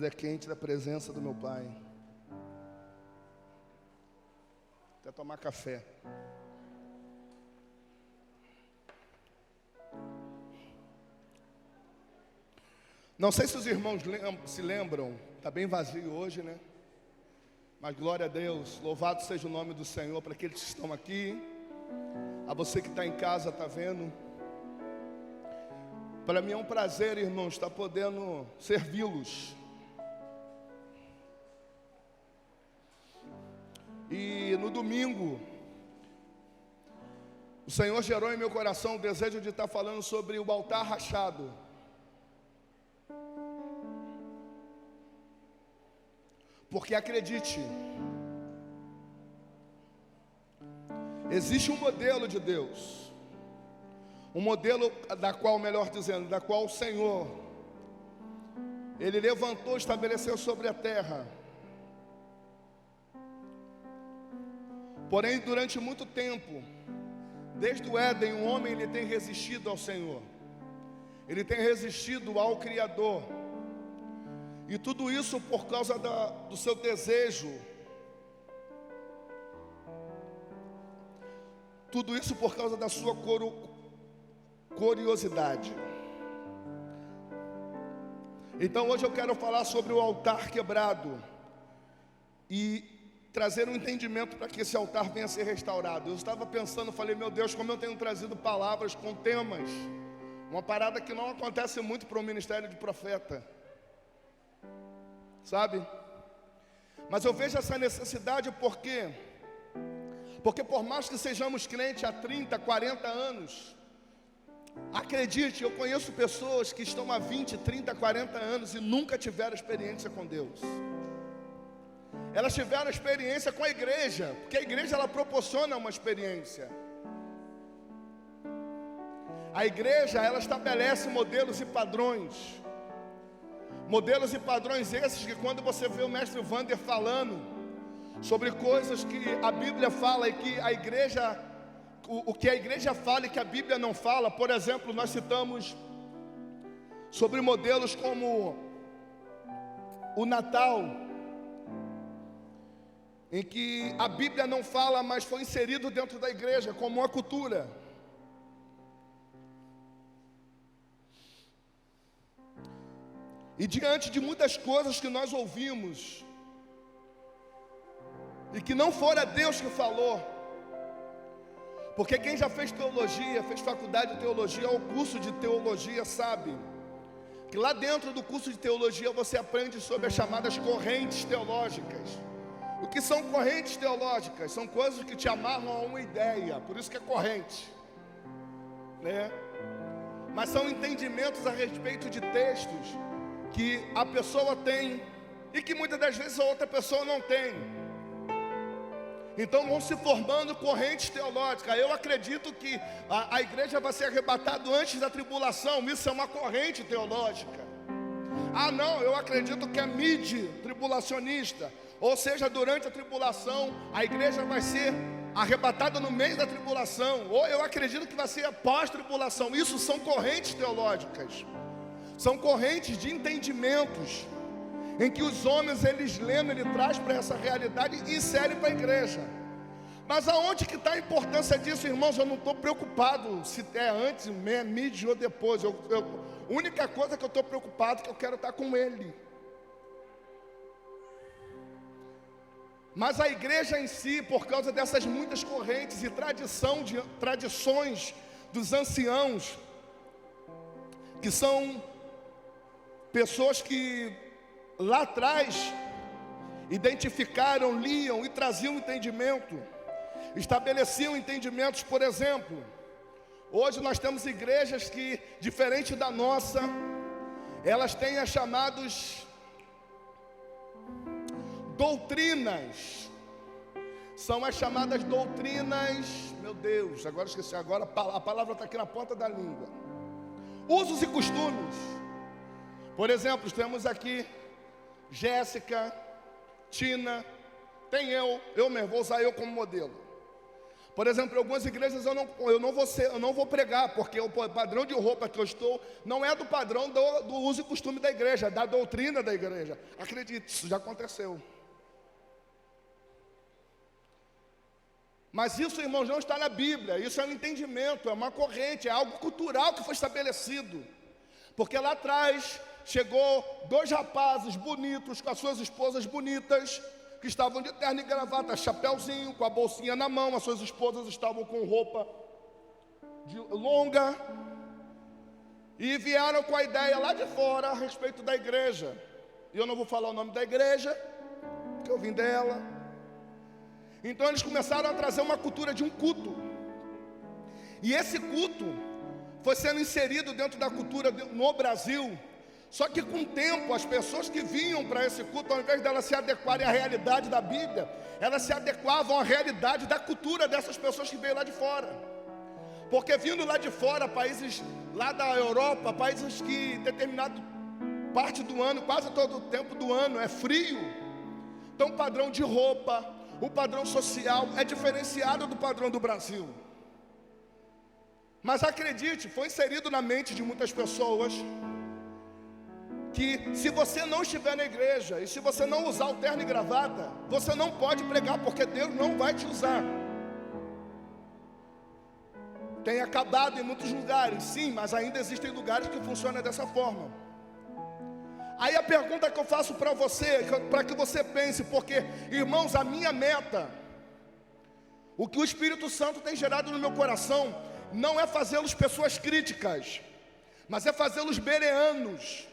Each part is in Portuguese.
É quente da presença do meu Pai. Até tomar café. Não sei se os irmãos se lembram, está bem vazio hoje, né? Mas glória a Deus, louvado seja o nome do Senhor para aqueles que estão aqui, a você que está em casa, está vendo. Para mim é um prazer, irmãos, estar podendo servi-los. E no domingo, o Senhor gerou em meu coração o desejo de estar falando sobre o altar rachado. Porque acredite, existe um modelo de Deus, um modelo da qual, melhor dizendo, da qual o Senhor, Ele levantou, estabeleceu sobre a terra. Porém, durante muito tempo, desde o Éden, o homem ele tem resistido ao Senhor. Ele tem resistido ao Criador. E tudo isso por causa do seu desejo. Tudo isso por causa da sua curiosidade. Então hoje eu quero falar sobre o altar quebrado. E trazer um entendimento para que esse altar venha a ser restaurado. Eu estava pensando, falei, meu Deus, como eu tenho trazido palavras com temas. Uma parada que não acontece muito para o ministério de profeta. Sabe? Mas eu vejo essa necessidade porque por mais que sejamos crentes há 30, 40 anos, acredite, eu conheço pessoas que estão há 20, 30, 40 anos e nunca tiveram experiência com Deus. Elas tiveram experiência com a igreja, porque a igreja ela proporciona uma experiência. A igreja ela estabelece modelos e padrões. Modelos e padrões esses que quando você vê o mestre Wander falando sobre coisas que a Bíblia fala e que a igreja, o que a igreja fala e que a Bíblia não fala. Por exemplo, nós citamos sobre modelos como o Natal, em que a Bíblia não fala, mas foi inserido dentro da igreja como uma cultura. E diante de muitas coisas que nós ouvimos, e que não fora Deus que falou, porque quem já fez teologia, fez faculdade de teologia ou curso de teologia sabe, que lá dentro do curso de teologia você aprende sobre as chamadas correntes teológicas. O que são correntes teológicas? São coisas que te amarram a uma ideia, por isso que é corrente, né? Mas são entendimentos a respeito de textos que a pessoa tem e que muitas das vezes a outra pessoa não tem. Então vão se formando correntes teológicas. Eu acredito que a igreja vai ser arrebatada antes da tribulação. Isso é uma corrente teológica. Ah não, eu acredito que é mid-tribulacionista. Ou seja, durante a tribulação, a igreja vai ser arrebatada no meio da tribulação. Ou eu acredito que vai ser após tribulação. Isso são correntes teológicas. São correntes de entendimentos, em que os homens, eles lendo, ele traz para essa realidade e insere para a igreja. Mas aonde que está a importância disso, irmãos? Eu não estou preocupado se é antes, mid ou depois. A única coisa que eu estou preocupado é que eu quero estar com Ele. Mas a igreja em si, por causa dessas muitas correntes e tradições dos anciãos, que são pessoas que lá atrás identificaram, liam e traziam entendimento, estabeleciam entendimentos. Por exemplo, hoje nós temos igrejas que, diferente da nossa, elas têm as chamadas doutrinas. São as chamadas doutrinas, meu Deus, agora esqueci, agora a palavra está aqui na ponta da língua. Usos e costumes. Por exemplo, temos aqui Jéssica, Tina, tem eu mesmo, vou usar eu como modelo. Por exemplo, em algumas igrejas eu não vou pregar, porque o padrão de roupa que eu estou não é do padrão do uso e costume da igreja, é da doutrina da igreja. Acredite, isso já aconteceu. Mas isso, irmãos, não está na Bíblia. Isso é um entendimento, é uma corrente, é algo cultural que foi estabelecido. Porque lá atrás chegou 2 rapazes bonitos com as suas esposas bonitas, que estavam de terno e gravata, chapéuzinho, com a bolsinha na mão. As suas esposas estavam com roupa longa, e vieram com a ideia lá de fora a respeito da igreja. E eu não vou falar o nome da igreja, porque eu vim dela. Então eles começaram a trazer uma cultura de um culto, e esse culto foi sendo inserido dentro da cultura no Brasil. Só que com o tempo, as pessoas que vinham para esse culto, ao invés delas se adequarem à realidade da Bíblia, elas se adequavam à realidade da cultura dessas pessoas que veio lá de fora. Porque vindo lá de fora, países lá da Europa, países que determinada parte do ano, quase todo o tempo do ano, é frio. Então o padrão de roupa, o padrão social é diferenciado do padrão do Brasil. Mas acredite, foi inserido na mente de muitas pessoas que se você não estiver na igreja e se você não usar o terno e gravata, você não pode pregar, porque Deus não vai te usar. Tem acabado em muitos lugares, sim, mas ainda existem lugares que funcionam dessa forma. Aí a pergunta que eu faço para você, para que você pense, porque, irmãos, a minha meta, o que o Espírito Santo tem gerado no meu coração, não é fazê-los pessoas críticas, mas é fazê-los bereanos.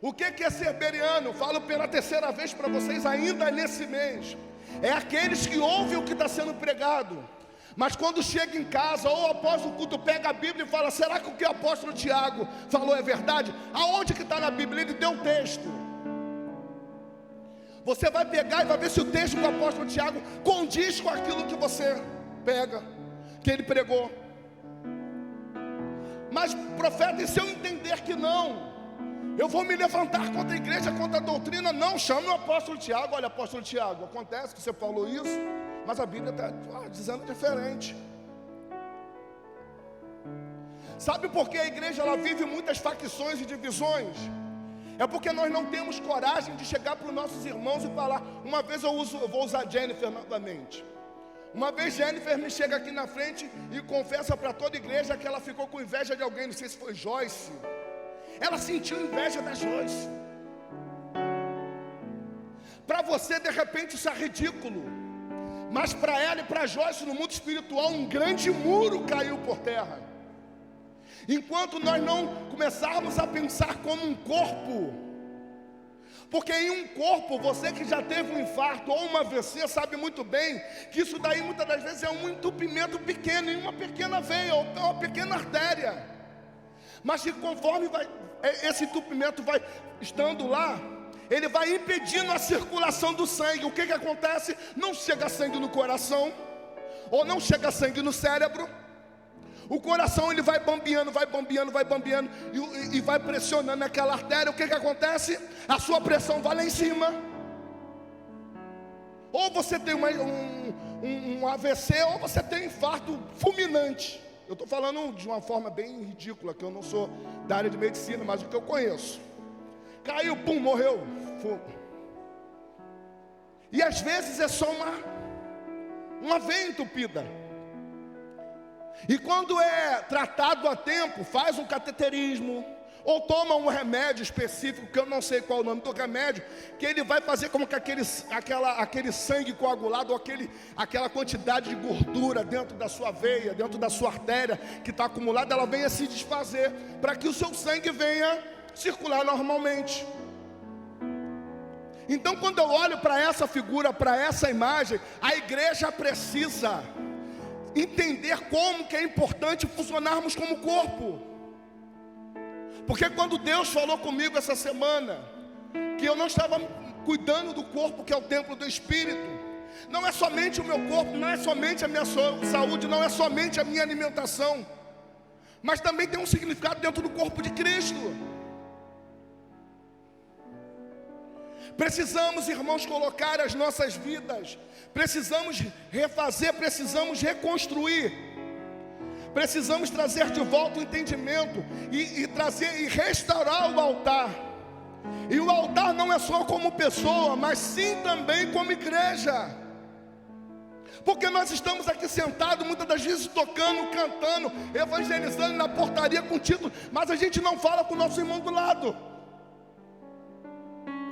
O que é ser bereano? Falo pela 3ª vez para vocês ainda nesse mês. É aqueles que ouvem o que está sendo pregado, mas quando chega em casa ou após o culto, pega a Bíblia e fala: será que o que o apóstolo Tiago falou é verdade? Aonde que está na Bíblia? Ele deu um texto. Você vai pegar e vai ver se o texto do apóstolo Tiago condiz com aquilo que você pega, que ele pregou. Mas profeta, e se eu entender que não, eu vou me levantar contra a igreja, contra a doutrina? Não, chame o apóstolo Tiago. Olha, apóstolo Tiago, acontece que você falou isso, mas a Bíblia está dizendo diferente. Sabe por que a igreja ela vive muitas facções e divisões? É porque nós não temos coragem de chegar para os nossos irmãos e falar. Uma vez eu vou usar Jennifer novamente. Uma vez Jennifer me chega aqui na frente e confessa para toda a igreja que ela ficou com inveja de alguém, não sei se foi Joyce. Ela sentiu inveja da Joyce. Para você, de repente, isso é ridículo, mas para ela e para Joyce, no mundo espiritual, um grande muro caiu por terra. Enquanto nós não começarmos a pensar como um corpo, porque em um corpo, você que já teve um infarto ou uma AVC sabe muito bem que isso daí muitas das vezes é um entupimento pequeno, em uma pequena veia ou uma pequena artéria. Mas que conforme esse entupimento vai estando lá, ele vai impedindo a circulação do sangue. O que acontece? Não chega sangue no coração, ou não chega sangue no cérebro. O coração ele vai bambeando e vai pressionando aquela artéria. O que acontece? A sua pressão vai lá em cima. Ou você tem um AVC, ou você tem um infarto fulminante. Eu estou falando de uma forma bem ridícula, que eu não sou da área de medicina, mas o que eu conheço. Caiu, pum, morreu. E às vezes é só uma veia entupida. E quando é tratado a tempo, faz um cateterismo, ou toma um remédio específico, que eu não sei qual é o nome do remédio, que ele vai fazer como que aquele sangue coagulado, ou aquela quantidade de gordura dentro da sua veia, dentro da sua artéria, que está acumulada, ela venha se desfazer, para que o seu sangue venha circular normalmente. Então quando eu olho para essa figura, para essa imagem, a igreja precisa entender como que é importante funcionarmos como corpo. Porque quando Deus falou comigo essa semana que eu não estava cuidando do corpo, que é o templo do Espírito, não é somente o meu corpo, não é somente a minha saúde, não é somente a minha alimentação, mas também tem um significado dentro do corpo de Cristo. Precisamos, irmãos, colocar as nossas vidas, precisamos refazer, precisamos reconstruir, precisamos trazer de volta o entendimento e trazer e restaurar o altar. E o altar não é só como pessoa, mas sim também como igreja. Porque nós estamos aqui sentados, muitas das vezes tocando, cantando, evangelizando na portaria com título, mas a gente não fala com o nosso irmão do lado.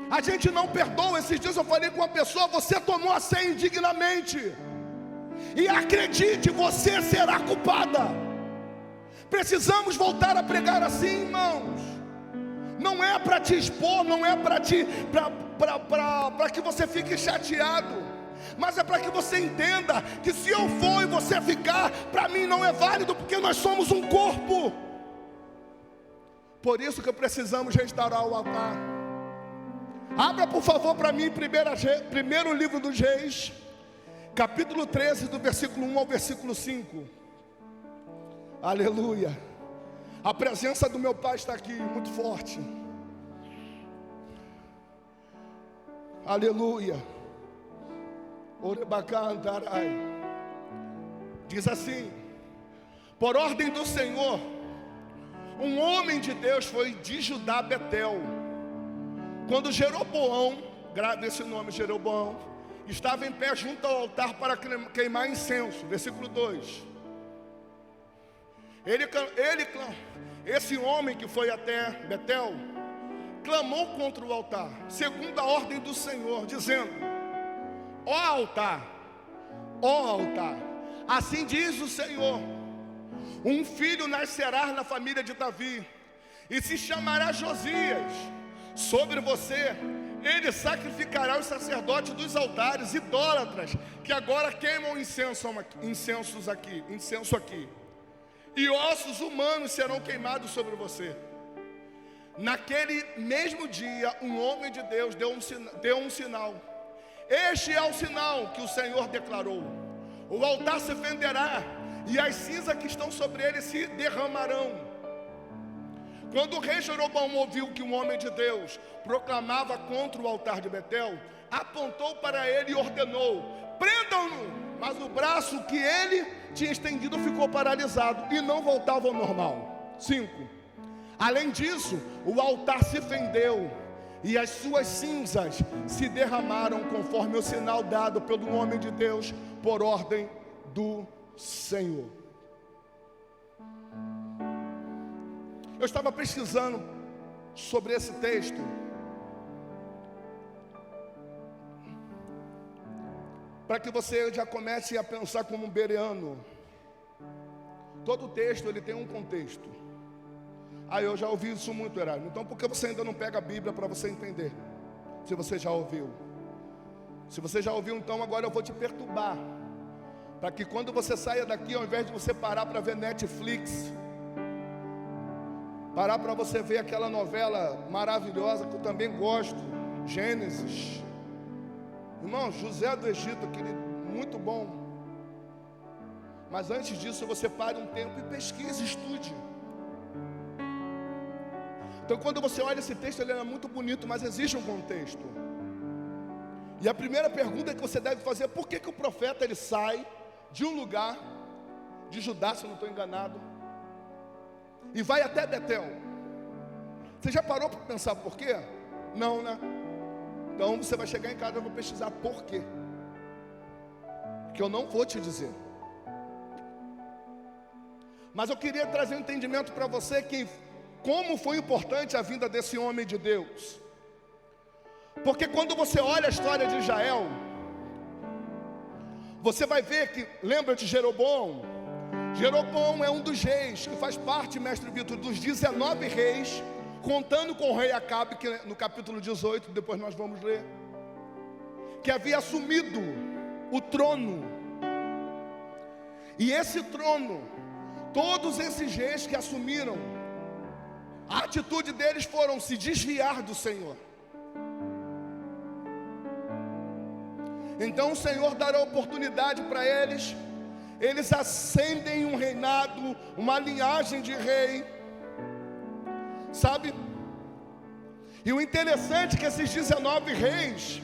A gente não perdoa. Esses dias eu falei com uma pessoa: você tomou a ceia indignamente, e acredite, você será culpada. Precisamos voltar a pregar assim, irmãos. Não é para te expor, não é para que você fique chateado, mas é para que você entenda que se eu for e você ficar, para mim não é válido, porque nós somos um corpo. Por isso que precisamos restaurar o altar. Abra por favor para mim primeiro livro dos Reis, capítulo 13, do versículo 1 ao versículo 5. Aleluia. A presença do meu Pai está aqui, muito forte. Aleluia. Orebacantarai. Diz assim: por ordem do Senhor, um homem de Deus foi de Judá a Betel, quando Jeroboão, grave esse nome, Jeroboão, estava em pé junto ao altar para queimar incenso. Versículo 2. Esse homem que foi até Betel clamou contra o altar, segundo a ordem do Senhor, dizendo: ó altar, assim diz o Senhor, um filho nascerá na família de Davi, e se chamará Josias. Sobre você ele sacrificará os sacerdotes dos altares idólatras, que agora queimam incenso aqui, e ossos humanos serão queimados sobre você. Naquele mesmo dia, um homem de Deus deu um sinal. Este é o sinal que o Senhor declarou: o altar se fenderá, e as cinzas que estão sobre ele se derramarão. Quando o rei Jeroboão ouviu que um homem de Deus proclamava contra o altar de Betel, apontou para ele e ordenou: prendam-no. Mas o braço que ele tinha estendido ficou paralisado e não voltava ao normal. 5. Além disso, o altar se fendeu e as suas cinzas se derramaram, conforme o sinal dado pelo homem de Deus por ordem do Senhor. Eu estava pesquisando sobre esse texto, para que você já comece a pensar como um bereano. Todo texto ele tem um contexto. Eu já ouvi isso muito, Herário. Então por que você ainda não pega a Bíblia para você entender? Se você já ouviu. Se você já ouviu, então agora eu vou te perturbar, para que quando você saia daqui, ao invés de você parar para ver Netflix, parar para você ver aquela novela maravilhosa que eu também gosto, Gênesis. Irmão, José do Egito, aquele muito bom. Mas antes disso, você pare um tempo e pesquise, estude. Então quando você olha esse texto, ele é muito bonito, mas existe um contexto. E a primeira pergunta que você deve fazer é: por que o profeta ele sai de um lugar de Judá, se eu não estou enganado, e vai até Betel? Você já parou para pensar por quê? Não, né? Então você vai chegar em casa e vai pesquisar por quê, que eu não vou te dizer. Mas eu queria trazer um entendimento para você que como foi importante a vinda desse homem de Deus. Porque quando você olha a história de Israel, você vai ver que, lembra de Jeroboão? Jeroboão é um dos reis que faz parte, mestre Vitor, dos 19 reis, contando com o rei Acabe, que no capítulo 18, depois nós vamos ler, que havia assumido o trono. E esse trono, todos esses reis que assumiram, a atitude deles foram se desviar do Senhor. Então o Senhor dará oportunidade para eles. Eles ascendem um reinado, uma linhagem de rei, sabe? E o interessante é que esses 19 reis,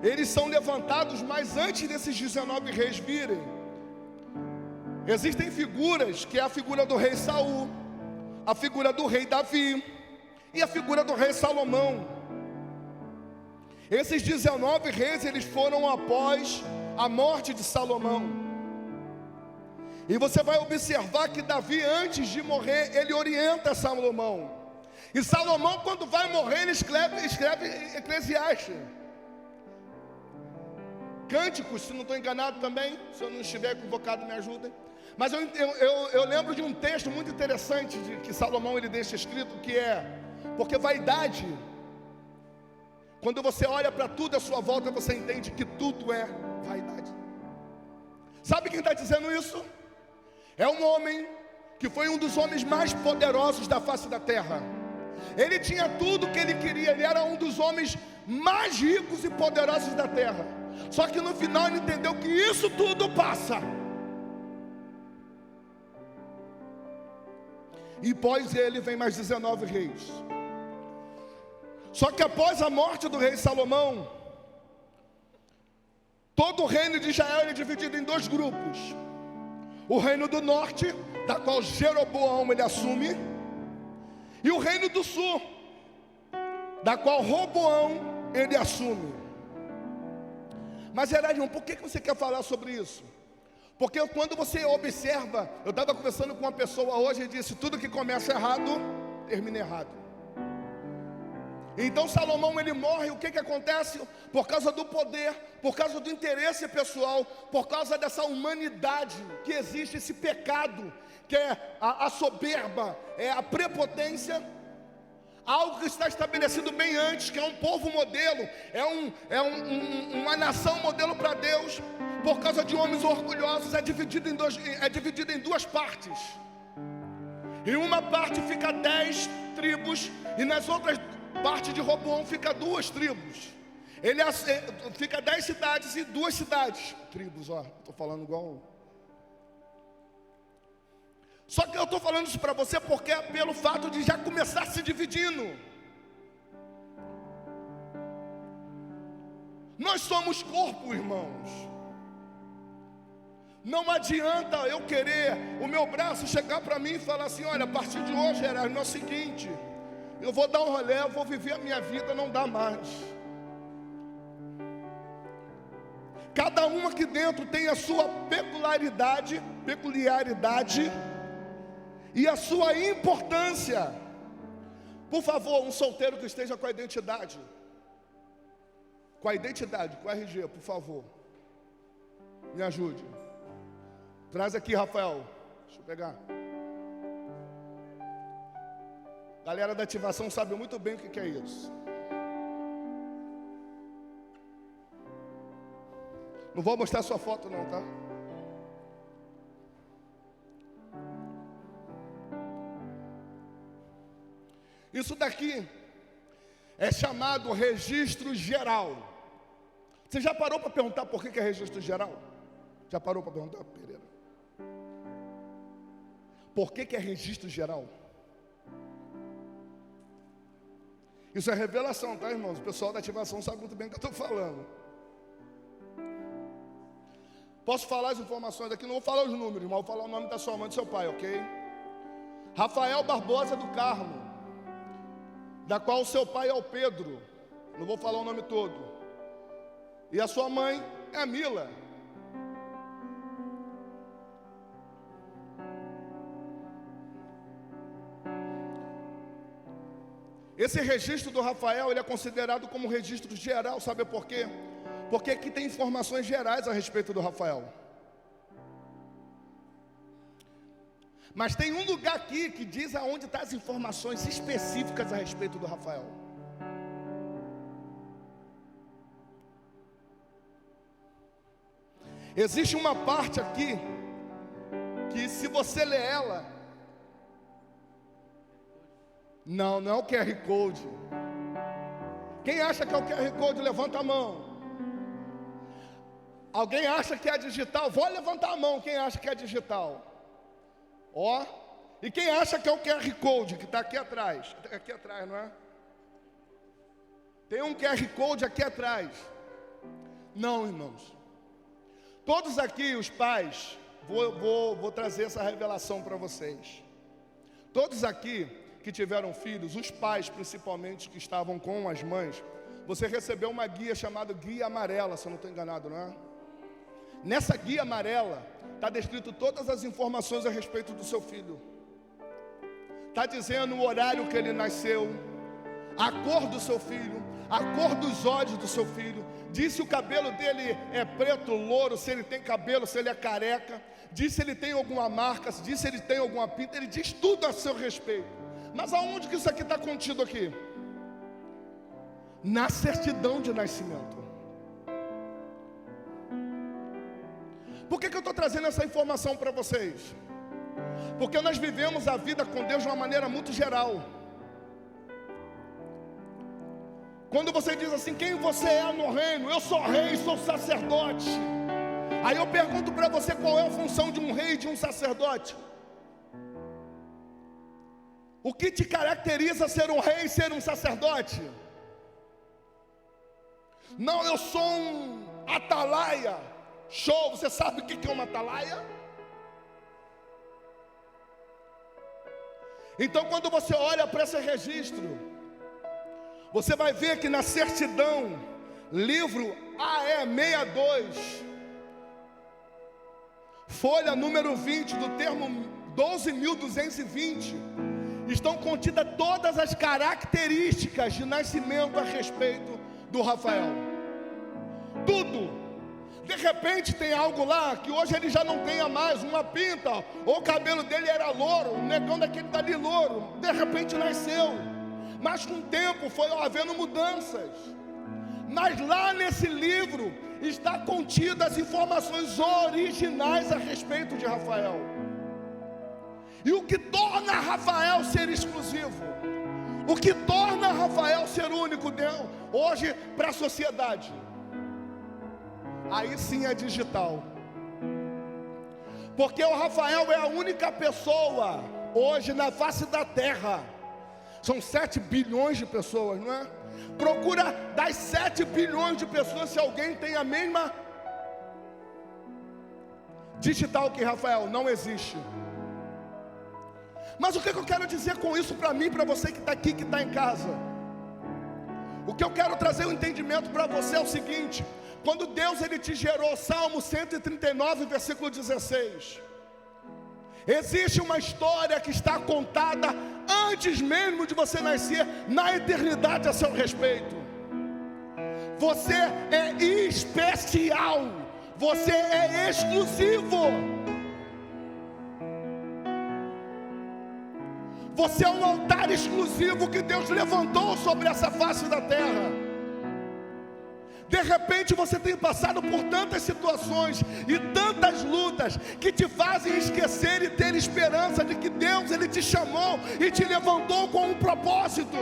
eles são levantados, mas antes desses 19 reis virem, existem figuras, que é a figura do rei Saul, a figura do rei Davi e a figura do rei Salomão. Esses 19 reis, eles foram após a morte de Salomão. E você vai observar que Davi, antes de morrer, ele orienta Salomão. E Salomão, quando vai morrer, ele escreve Eclesiastes. Cânticos, se não estou enganado também. Se eu não estiver equivocado, me ajudem. Mas eu lembro de um texto muito interessante que Salomão ele deixa escrito, que é: porque vaidade, quando você olha para tudo à sua volta, você entende que tudo é vaidade. Sabe quem está dizendo isso? É um homem que foi um dos homens mais poderosos da face da terra. Ele tinha tudo o que ele queria, ele era um dos homens mais ricos e poderosos da terra. Só que no final ele entendeu que isso tudo passa. E após ele vem mais 19 reis. Só que após a morte do rei Salomão, todo o reino de Israel é dividido em dois grupos. O reino do norte, da qual Jeroboão ele assume, e o reino do sul, da qual Roboão ele assume. Mas Heradion, por que você quer falar sobre isso? Porque quando você observa, eu estava conversando com uma pessoa hoje e disse: tudo que começa errado, termina errado. Então Salomão ele morre, o que acontece? Por causa do poder, por causa do interesse pessoal, por causa dessa humanidade que existe, esse pecado, que é a soberba, é a prepotência, algo que está estabelecido bem antes, que é um povo modelo, uma nação modelo para Deus. Por causa de homens orgulhosos, é dividido em duas partes. Em uma parte fica 10 tribos, e nas outras partes de Roboão fica 2 tribos. Ele fica 10 cidades e 2 cidades. Tribos, ó, estou falando igual. Só que eu estou falando isso para você porque é pelo fato de já começar se dividindo. Nós somos corpo, irmãos. Não adianta eu querer o meu braço chegar para mim e falar assim: olha, a partir de hoje é o seguinte, eu vou dar um rolê, eu vou viver a minha vida, não dá mais. Cada um aqui dentro tem a sua peculiaridade e a sua importância. Por favor, um solteiro que esteja com a identidade, com o RG, por favor, me ajude. Traz aqui, Rafael. Deixa eu pegar. Galera da ativação sabe muito bem o que é isso. Não vou mostrar sua foto não, tá? Isso daqui é chamado registro geral. Você já parou para perguntar por que é registro geral? Já parou para perguntar, Pereira? Por que é registro geral? Isso é revelação, tá, irmãos? O pessoal da ativação sabe muito bem o que eu estou falando. Posso falar as informações aqui? Não vou falar os números, mas vou falar o nome da sua mãe e do seu pai, ok? Rafael Barbosa do Carmo, da qual o seu pai é o Pedro. Não vou falar o nome todo. E a sua mãe é a Mila. Esse registro do Rafael, ele é considerado como registro geral, sabe por quê? Porque aqui tem informações gerais a respeito do Rafael. Mas tem um lugar aqui que diz aonde estão as informações específicas a respeito do Rafael. Existe uma parte aqui que, se você ler ela, não é o QR Code. Quem acha que é o QR Code, levanta a mão. Alguém acha que é digital? Vou levantar a mão quem acha que é digital. Ó, e quem acha que é o QR Code, que está aqui atrás? Aqui atrás, não é? Tem um QR Code aqui atrás. Não, irmãos. Todos aqui, os pais, vou trazer essa revelação para vocês. Todos aqui que tiveram filhos, os pais principalmente que estavam com as mães, você recebeu uma guia chamada Guia Amarela, se eu não estou enganado, não é? Nessa guia amarela está descrito todas as informações a respeito do seu filho. Está dizendo o horário que ele nasceu, a cor do seu filho, a cor dos olhos do seu filho. Diz se o cabelo dele é preto, louro, se ele tem cabelo, se ele é careca. Diz se ele tem alguma marca, diz se ele tem alguma pinta. Ele diz tudo a seu respeito. Mas aonde que isso aqui está contido aqui? Na certidão de nascimento. Por que eu estou trazendo essa informação para vocês? Porque nós vivemos a vida com Deus de uma maneira muito geral. Quando você diz assim, quem você é no reino? Eu sou rei, sou sacerdote. Aí eu pergunto para você, qual é a função de um rei e de um sacerdote? O que te caracteriza ser um rei e ser um sacerdote? Não, eu sou um atalaia. Show, você sabe o que é uma atalaia? Então quando você olha para esse registro, você vai ver que na certidão, livro AE62, folha número 20 do termo 12.220, estão contidas todas as características de nascimento a respeito do Rafael. Tudo. De repente tem algo lá que hoje ele já não tenha mais, uma pinta, ou o cabelo dele era louro, o negão daquele tá ali louro, de repente nasceu, mas com o tempo foi havendo mudanças. Mas lá nesse livro está contidas as informações originais a respeito de Rafael. E o que torna Rafael ser exclusivo, o que torna Rafael ser único hoje para a sociedade, aí sim é digital. Porque o Rafael é a única pessoa hoje na face da terra. São 7 bilhões de pessoas, não é? Procura das 7 bilhões de pessoas se alguém tem a mesma digital que Rafael. Não existe. Mas o que eu quero dizer com isso para mim, para você que está aqui, que está em casa? O que eu quero trazer o entendimento para você é o seguinte: quando Deus ele te gerou, Salmo 139, versículo 16, existe uma história que está contada antes mesmo de você nascer, na eternidade a seu respeito. Você é especial, você é exclusivo. Você é um altar exclusivo que Deus levantou sobre essa face da terra. De repente você tem passado por tantas situações e tantas lutas que te fazem esquecer e ter esperança de que Deus ele te chamou e te levantou com um propósito.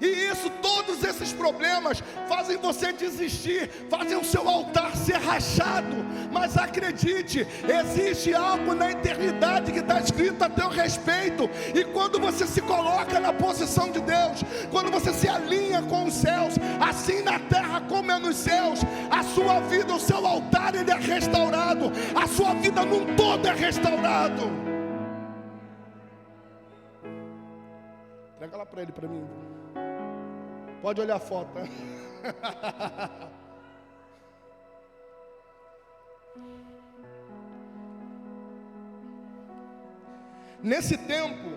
E isso, todos esses problemas fazem você desistir, fazem o seu altar ser rachado. Mas acredite, existe algo na eternidade que está escrito a teu respeito. E quando você se coloca na posição de Deus, quando você se alinha com os céus, assim na terra como é nos céus, a sua vida, o seu altar ele é restaurado, a sua vida num todo é restaurado. Pega lá para ele, para mim. Pode olhar a foto, né? Nesse tempo,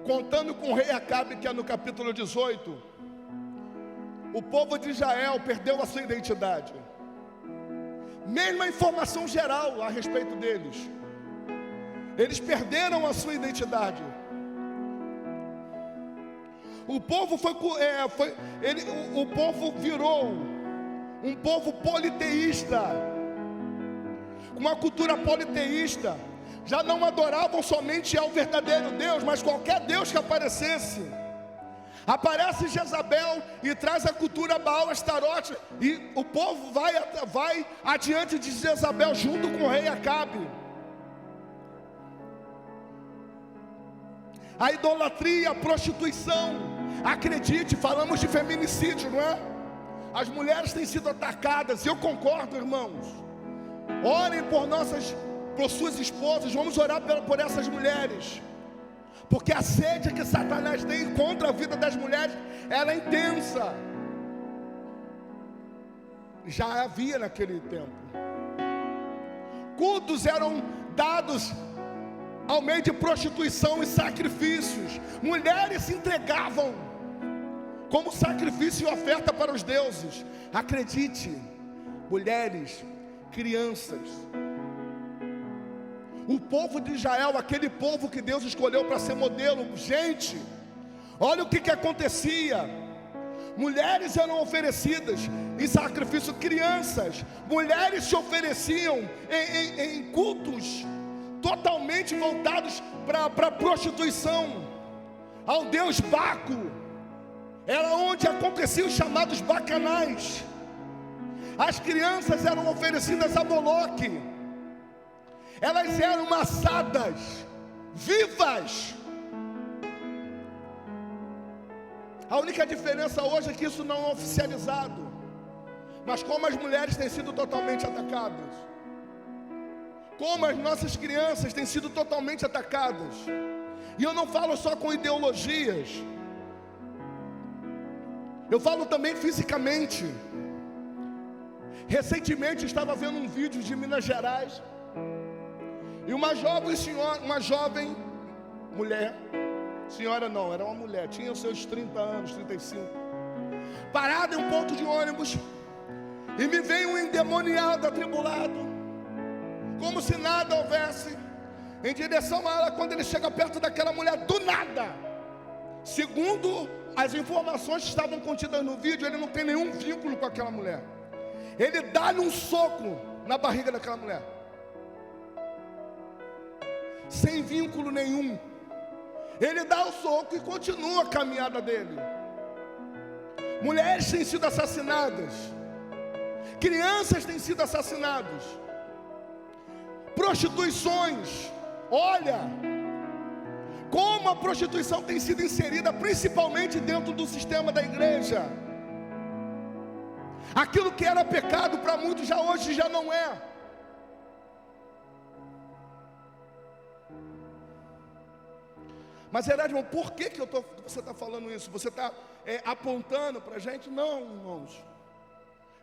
contando com o rei Acabe, que é no capítulo 18, o povo de Israel perdeu a sua identidade. Mesma informação geral a respeito deles. Eles perderam a sua identidade. O povo o povo virou um povo politeísta, uma cultura politeísta. Já não adoravam somente ao verdadeiro Deus, mas qualquer Deus que aparecesse. Aparece Jezabel e traz a cultura Baal Astarote, e o povo vai adiante de Jezabel junto com o rei Acabe. A idolatria, a prostituição, Acredite, falamos de feminicídio, não é? As mulheres têm sido atacadas, e eu concordo, irmãos. Orem por suas esposas, vamos orar por essas mulheres, porque a sede que Satanás tem contra a vida das mulheres, ela é intensa. Já havia naquele tempo. Cultos eram dados ao meio de prostituição e sacrifícios. Mulheres se entregavam como sacrifício e oferta para os deuses. Acredite, mulheres, crianças, o povo de Israel, aquele povo que Deus escolheu para ser modelo, gente, olha o que acontecia. Mulheres eram oferecidas em sacrifício, crianças, mulheres se ofereciam em cultos totalmente voltados para a prostituição, ao deus Baco. Era onde aconteciam os chamados bacanais. As crianças eram oferecidas a Moloque, elas eram assadas vivas. A única diferença hoje é que isso não é oficializado, mas como as mulheres têm sido totalmente atacadas, como as nossas crianças têm sido totalmente atacadas. E eu não falo só com ideologias, eu falo também fisicamente. Recentemente estava vendo um vídeo de Minas Gerais, e uma jovem mulher, senhora não, era uma mulher, tinha os seus 30 anos, 35, parada em um ponto de ônibus, e me veio um endemoniado, atribulado, como se nada houvesse, em direção a ela. Quando ele chega perto daquela mulher, do nada, segundo as informações que estavam contidas no vídeo, ele não tem nenhum vínculo com aquela mulher. Ele dá-lhe um soco na barriga daquela mulher, sem vínculo nenhum. Ele dá o soco e continua a caminhada dele. Mulheres têm sido assassinadas, crianças têm sido assassinadas, prostituições. Olha como a prostituição tem sido inserida principalmente dentro do sistema da igreja. Aquilo que era pecado para muitos hoje já não é. Mas Erasmo, por que você está falando isso? Você está apontando para a gente? Não, irmãos,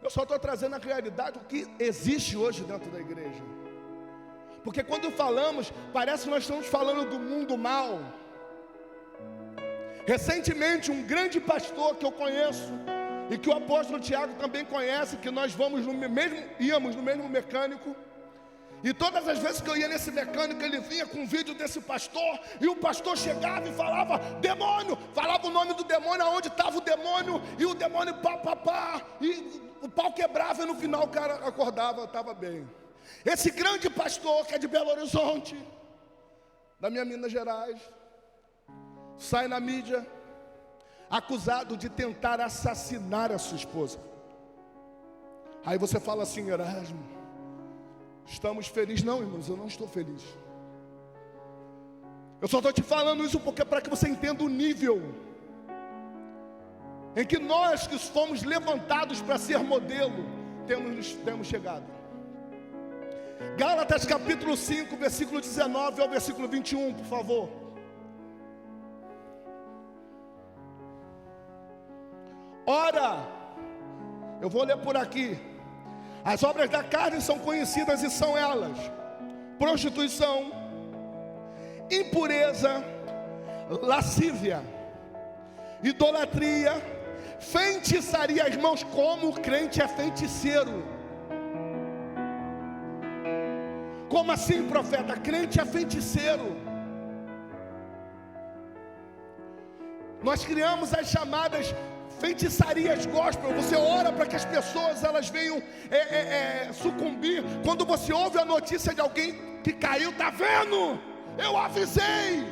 eu só estou trazendo a realidade, o que existe hoje dentro da igreja. Porque quando falamos, parece que nós estamos falando do mundo mal. Recentemente, um grande pastor que eu conheço, e que o apóstolo Tiago também conhece, que nós íamos no mesmo mecânico, e todas as vezes que eu ia nesse mecânico, ele vinha com um vídeo desse pastor, e o pastor chegava e falava, demônio, falava o nome do demônio, aonde estava o demônio, e o demônio pá, e o pau quebrava, e no final o cara acordava, estava bem. Esse grande pastor, que é de Belo Horizonte, da minha Minas Gerais, sai na mídia, acusado de tentar assassinar a sua esposa. Aí você fala assim, Erasmo, estamos felizes? Não, irmãos, eu não estou feliz. Eu só estou te falando isso porque para que você entenda o nível em que nós que fomos levantados para ser modelo, temos chegado. Gálatas capítulo 5, versículo 19 ao versículo 21, por favor. Ora, eu vou ler por aqui. As obras da carne são conhecidas e são elas: prostituição, impureza, lascívia, idolatria, feitiçaria. Irmãos, como o crente é feiticeiro. Como assim, profeta? Crente é feiticeiro. Nós criamos as chamadas feitiçarias gospel. Você ora para que as pessoas elas venham sucumbir. Quando você ouve a notícia de alguém que caiu, tá vendo? Eu avisei.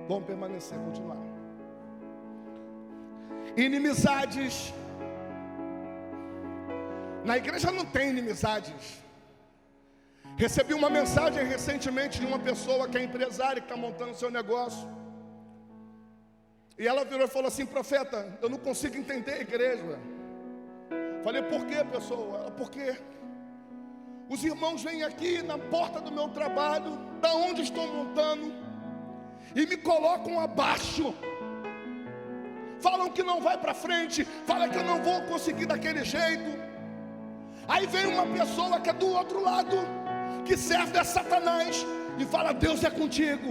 Vamos permanecer, continuar. Inimizades. Na igreja não tem inimizades. Recebi uma mensagem recentemente de uma pessoa que é empresária, que está montando seu negócio. E ela virou e falou assim: profeta, eu não consigo entender a igreja. Falei: por quê, pessoa? Ela: porque os irmãos vêm aqui na porta do meu trabalho, da onde estou montando, e me colocam abaixo. Falam que não vai para frente, falam que eu não vou conseguir daquele jeito. Aí vem uma pessoa que é do outro lado, que serve a Satanás, e fala: Deus é contigo.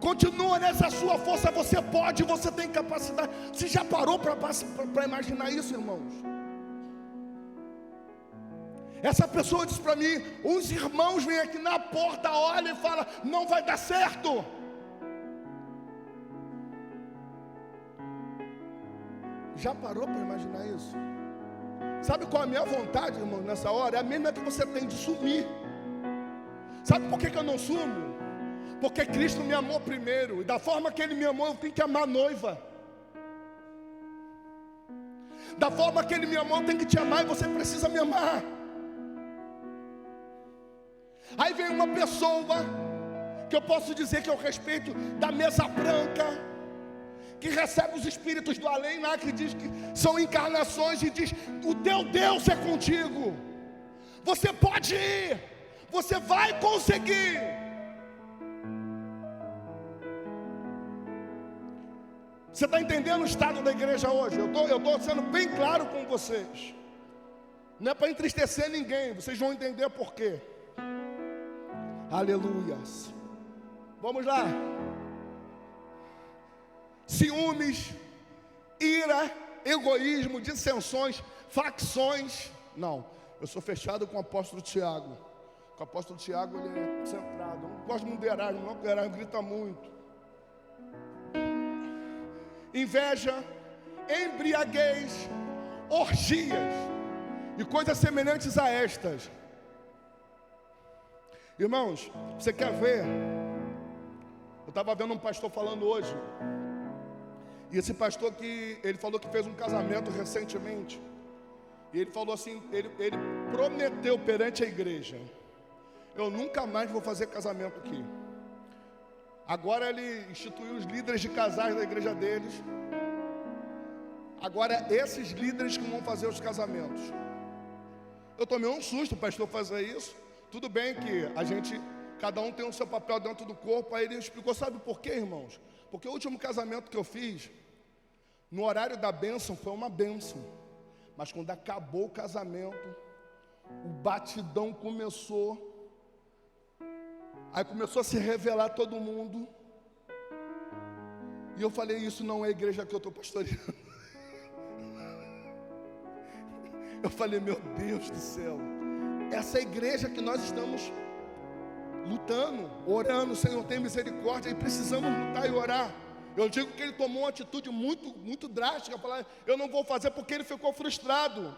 Continua nessa sua força, você pode, você tem capacidade. Você já parou para imaginar isso, irmãos? Essa pessoa disse para mim: os irmãos vêm aqui na porta, olham e falam: não vai dar certo. Já parou para imaginar isso? Sabe qual é a minha vontade, irmão, nessa hora? É a mesma que você tem de sumir. Sabe por que eu não sumo? Porque Cristo me amou primeiro, e da forma que Ele me amou, eu tenho que amar a noiva. Da forma que Ele me amou, eu tenho que te amar, e você precisa me amar. Aí vem uma pessoa, que eu posso dizer que eu respeito, da mesa branca, que recebe os espíritos do além lá, que diz que são encarnações, e diz: o teu Deus é contigo, você pode ir, você vai conseguir. Você está entendendo o estado da igreja hoje? Eu estou sendo bem claro com vocês. Não é para entristecer ninguém, vocês vão entender por quê. Aleluias. Vamos lá. Ciúmes, ira, egoísmo, dissensões, facções. Não, eu sou fechado com o apóstolo Tiago. O apóstolo Tiago, ele é centrado. Eu não gosto muito de Erasmo, não, porque Erasmo grita muito. Inveja, embriaguez, orgias e coisas semelhantes a estas. Irmãos, você quer ver? Eu estava vendo um pastor falando hoje. E esse pastor ele falou que fez um casamento recentemente. E ele falou assim, ele prometeu perante a igreja: eu nunca mais vou fazer casamento aqui. Agora ele instituiu os líderes de casais da igreja deles. Agora esses líderes que vão fazer os casamentos. Eu tomei um susto o pastor fazer isso. Tudo bem que cada um tem o seu papel dentro do corpo. Aí ele explicou: sabe por quê, irmãos? Porque o último casamento que eu fiz, no horário da bênção, foi uma bênção. Mas quando acabou o casamento, o batidão começou. Aí começou a se revelar todo mundo. E eu falei: isso não é a igreja que eu estou pastoreando. Eu falei: meu Deus do céu, essa é a igreja que nós estamos lutando, orando: Senhor, tem misericórdia. E precisamos lutar e orar. Eu digo que ele tomou uma atitude muito, muito drástica. Falar: eu não vou fazer, porque ele ficou frustrado.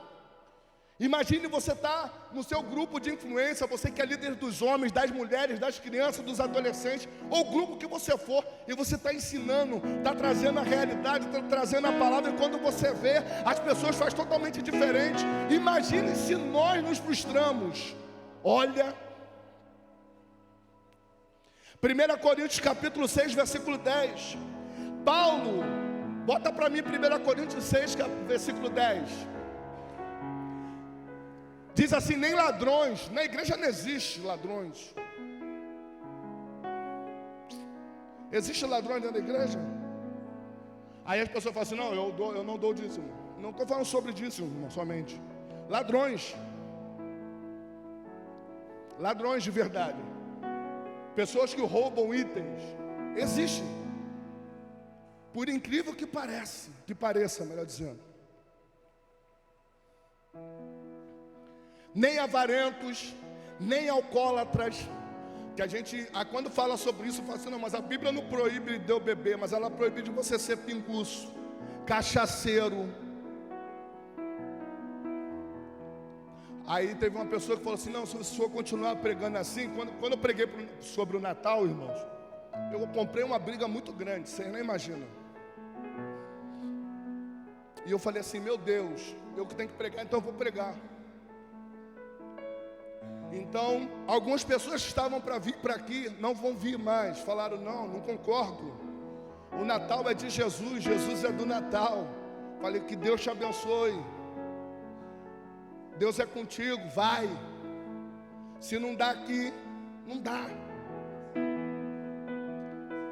Imagine você estar no seu grupo de influência, você que é líder dos homens, das mulheres, das crianças, dos adolescentes, ou o grupo que você for, e você está ensinando, está trazendo a realidade, está trazendo a palavra, e quando você vê, as pessoas fazem totalmente diferente. Imagine se nós nos frustramos. Olha, 1 Coríntios capítulo 6, versículo 10. Paulo, bota para mim 1 Coríntios 6, versículo 10. Diz assim: nem ladrões, na igreja não existe ladrões. Existe ladrões dentro da igreja? Aí as pessoas falam assim: não, eu não dou dízimo. Não estou falando sobre dízimo somente. Ladrões. Ladrões de verdade. Pessoas que roubam itens. Existe. Por incrível que pareça, melhor dizendo. Nem avarentos, nem alcoólatras. Que a gente, quando fala sobre isso, fala assim: não, mas a Bíblia não proíbe de eu beber, mas ela proíbe de você ser pinguço, cachaceiro. Aí teve uma pessoa que falou assim: não, se o senhor continuar pregando assim. Quando eu preguei sobre o Natal, irmãos, eu comprei uma briga muito grande, vocês não imaginam. E eu falei assim: meu Deus, eu que tenho que pregar, então eu vou pregar. Então, algumas pessoas que estavam para vir para aqui não vão vir mais. Falaram, não concordo. O Natal é de Jesus, Jesus é do Natal. Falei, que Deus te abençoe. Deus é contigo, vai. Se não dá aqui, não dá.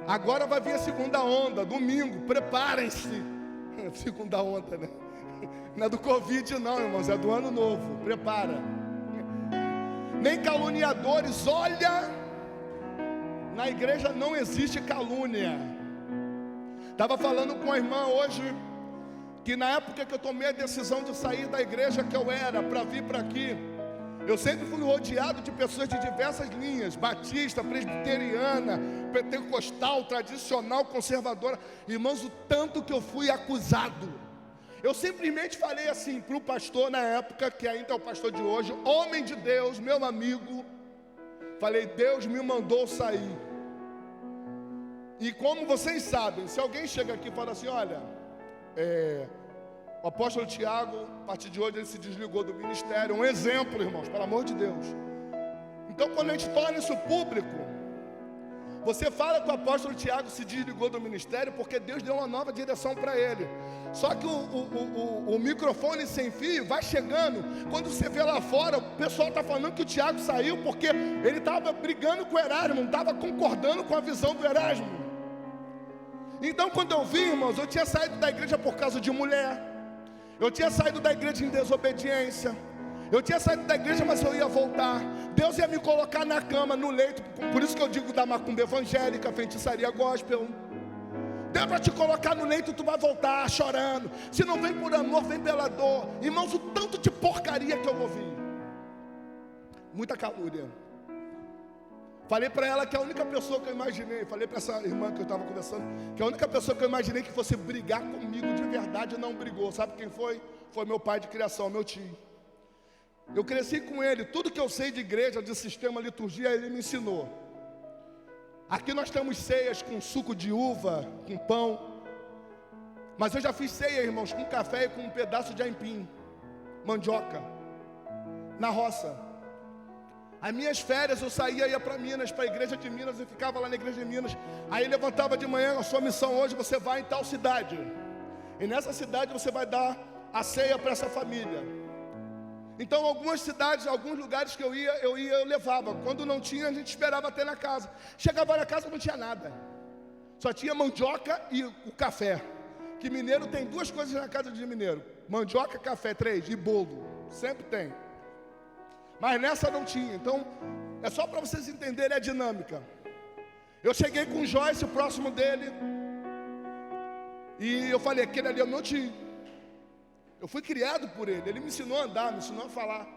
Agora vai vir a segunda onda, domingo, preparem-se. Segunda onda, né? Não é do Covid não, irmãos, é do ano novo, prepara. Nem caluniadores, olha, na igreja não existe calúnia. Estava falando com a irmã hoje, que na época que eu tomei a decisão de sair da igreja que eu era, para vir para aqui, eu sempre fui rodeado de pessoas de diversas linhas, batista, presbiteriana, pentecostal, tradicional, conservadora. Irmãos, o tanto que eu fui acusado. Eu simplesmente falei assim para o pastor na época, que ainda é o pastor de hoje, homem de Deus, meu amigo. Falei, Deus me mandou sair. E como vocês sabem, se alguém chega aqui e fala assim, olha, o apóstolo Tiago, a partir de hoje ele se desligou do ministério. Um exemplo, irmãos, pelo amor de Deus. Então quando a gente torna isso público, você fala que o apóstolo Tiago se desligou do ministério porque Deus deu uma nova direção para ele. Só que o microfone sem fio vai chegando. Quando você vê lá fora, o pessoal está falando que o Tiago saiu porque ele estava brigando com o Erasmo, não estava concordando com a visão do Erasmo. Então quando eu vi, irmãos, eu tinha saído da igreja por causa de mulher. Eu tinha saído da igreja em desobediência. Eu tinha saído da igreja, mas eu ia voltar. Deus ia me colocar na cama, no leito. Por isso que eu digo da macumba evangélica, feitiçaria gospel. Deus vai te colocar no leito, tu vai voltar chorando. Se não vem por amor, vem pela dor. Irmãos, o tanto de porcaria que eu ouvi. Muita calúnia. Falei para ela que a única pessoa que eu imaginei, falei para essa irmã que eu estava conversando, que a única pessoa que eu imaginei que fosse brigar comigo de verdade não brigou. Sabe quem foi? Foi meu pai de criação, meu tio. Eu cresci com ele, tudo que eu sei de igreja, de sistema, liturgia, ele me ensinou. Aqui nós temos ceias com suco de uva, com pão. Mas eu já fiz ceia, irmãos, com café e com um pedaço de aipim, mandioca, na roça. As minhas férias eu saía, ia para Minas, para a igreja de Minas, e ficava lá na igreja de Minas. Aí levantava de manhã, a sua missão hoje, você vai em tal cidade. E nessa cidade você vai dar a ceia para essa família. Então algumas cidades, alguns lugares que eu levava. Quando não tinha, a gente esperava até na casa. Chegava na casa, não tinha nada. Só tinha mandioca e o café. Que mineiro tem duas coisas na casa de mineiro: mandioca, café, 3, e bolo. Sempre tem. Mas nessa não tinha. Então, é só para vocês entenderem a dinâmica. Eu cheguei com o Joyce, próximo dele, e eu falei, aquele ali é o meu tio. Eu fui criado por ele. Ele me ensinou a andar, me ensinou a falar.